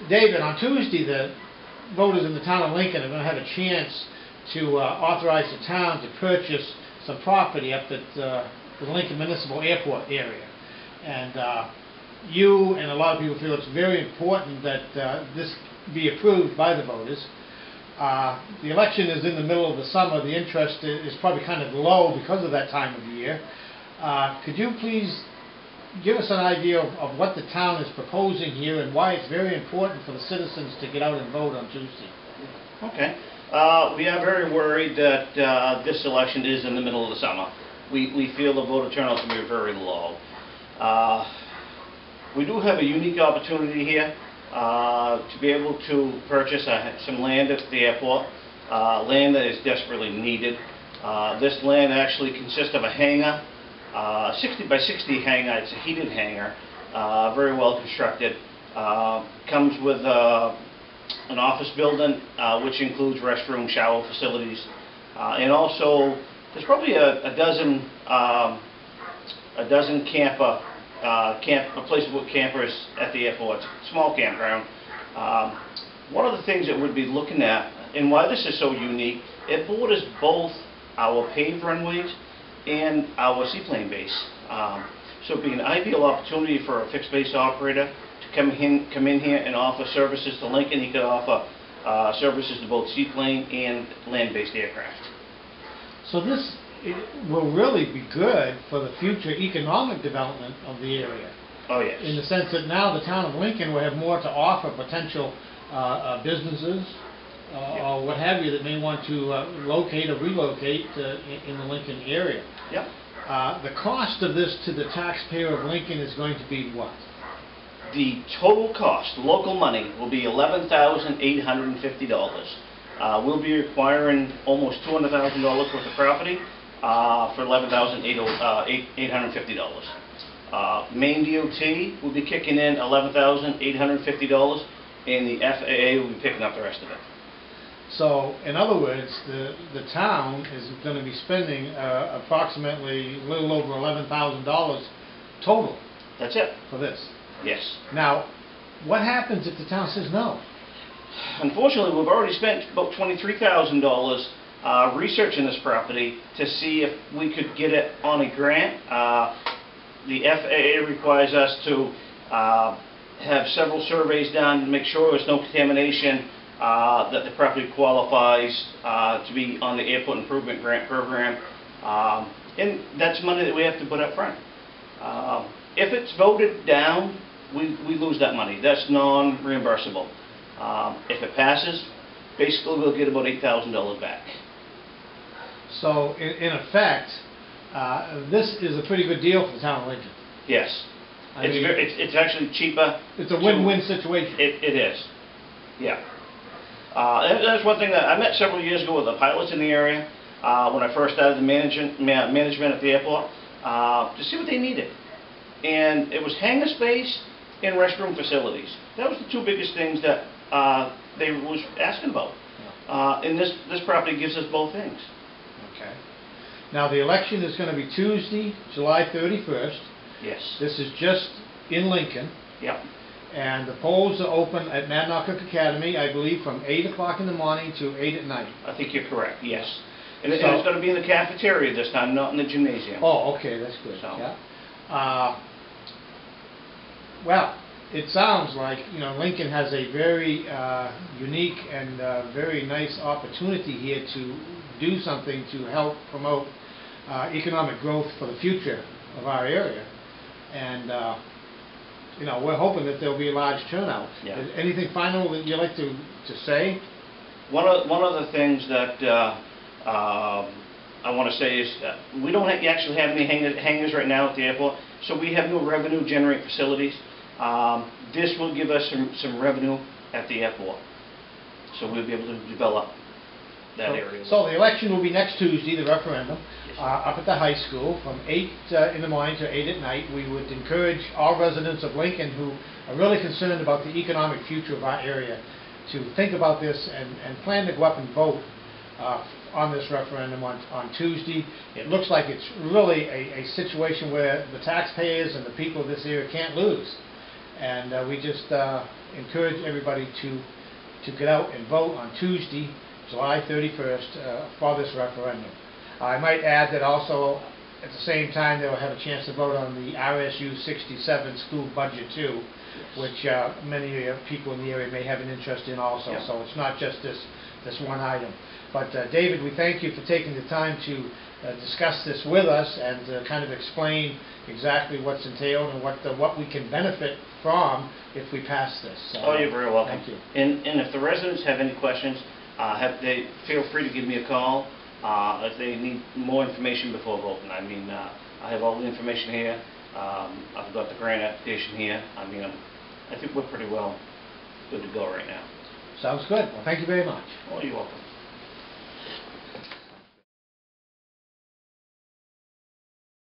David, on Tuesday, the voters in the town of Lincoln are going to have a chance to authorize the town to purchase some property up at the Lincoln Municipal Airport area. And you and a lot of people feel it's very important that this be approved by the voters. The election is in the middle of the summer. The interest is probably kind of low because of that time of the year. Could you please give us an idea of what the town is proposing here and why it's very important for the citizens to get out and vote on Tuesday? Okay. We are very worried that this election is in the middle of the summer. We feel the voter turnout to be very low. We do have a unique opportunity here to be able to purchase some land at the airport, land that is desperately needed. This land actually consists of a hangar, 60 by 60 hangar. It's a heated hangar, very well constructed. Comes with an office building, which includes restroom, shower facilities, and also there's probably a dozen places with campers at the airport. Small campground. One of the things that we'd be looking at, and why this is so unique, it borders both our paved runways and our seaplane base. So it'd be an ideal opportunity for a fixed base operator to come in here and offer services to Lincoln. He could offer services to both seaplane and land-based aircraft. So this will really be good for the future economic development of the area. Oh yes. In the sense that now the town of Lincoln will have more to offer potential businesses or what have you that may want to locate or relocate in the Lincoln area. Yep. The cost of this to the taxpayer of Lincoln is going to be what? The total cost, local money, will be $11,850. We'll be acquiring almost $200,000 worth of property for $11,850. Maine DOT will be kicking in $11,850, and the FAA will be picking up the rest of it. So, in other words, the town is going to be spending approximately a little over $11,000 total. That's it. For this. Yes. Now, what happens if the town says no? Unfortunately, we've already spent about $23,000 researching this property to see if we could get it on a grant. The FAA requires us to have several surveys done to make sure there's no contamination, that the property qualifies to be on the Airport Improvement Grant Program. And that's money that we have to put up front. If it's voted down, we lose that money. That's non-reimbursable. If it passes, basically we'll get about $8,000 back. So, in effect, this is a pretty good deal for the town of Lincoln. Yes. It's actually cheaper. It's a win-win situation. It is. Yeah. And that's one thing that I met several years ago with the pilots in the area when I first started the management at the airport to see what they needed. And it was hangar space and restroom facilities. That was the two biggest things that they was asking about. And this property gives us both things. Okay. Now the election is going to be Tuesday, July 31st. Yes. This is just in Lincoln. Yep. And the polls are open at Cook Academy, I believe, from 8 o'clock in the morning to 8 at night. I think you're correct, yes. And it's going to be in the cafeteria this time, not in the gymnasium. Oh, okay, that's good. So. Yeah. Well, it sounds like, Lincoln has a very unique and very nice opportunity here to do something to help promote economic growth for the future of our area. And we're hoping that there'll be a large turnout. Yeah. Anything final that you'd like to say? One of the things that I want to say is we don't actually have any hangars right now at the airport, so we have no revenue generating facilities. This will give us some revenue at the airport, so we'll be able to develop that area. So the election will be next Tuesday, the referendum, yes, up at the high school from 8 in the morning to 8 at night. We would encourage all residents of Lincoln who are really concerned about the economic future of our area to think about this and plan to go up and vote on this referendum on Tuesday. It looks like it's really a situation where the taxpayers and the people of this area can't lose. And we just encourage everybody to get out and vote on Tuesday, July 31st, for this referendum. I might add that also, at the same time, they'll have a chance to vote on the RSU 67 school budget too, which many people in the area may have an interest in also. Yeah. So it's not just this one item. But David, we thank you for taking the time to discuss this with us and to kind of explain exactly what's entailed and what we can benefit from if we pass this. So, oh, you're very welcome. Thank you. And if the residents have any questions, they feel free to give me a call if they need more information before voting. I mean, I have all the information here. I've got the grant application here. I mean, I think we're pretty well good to go right now. Sounds good. Well, thank you very much. Oh, you're welcome.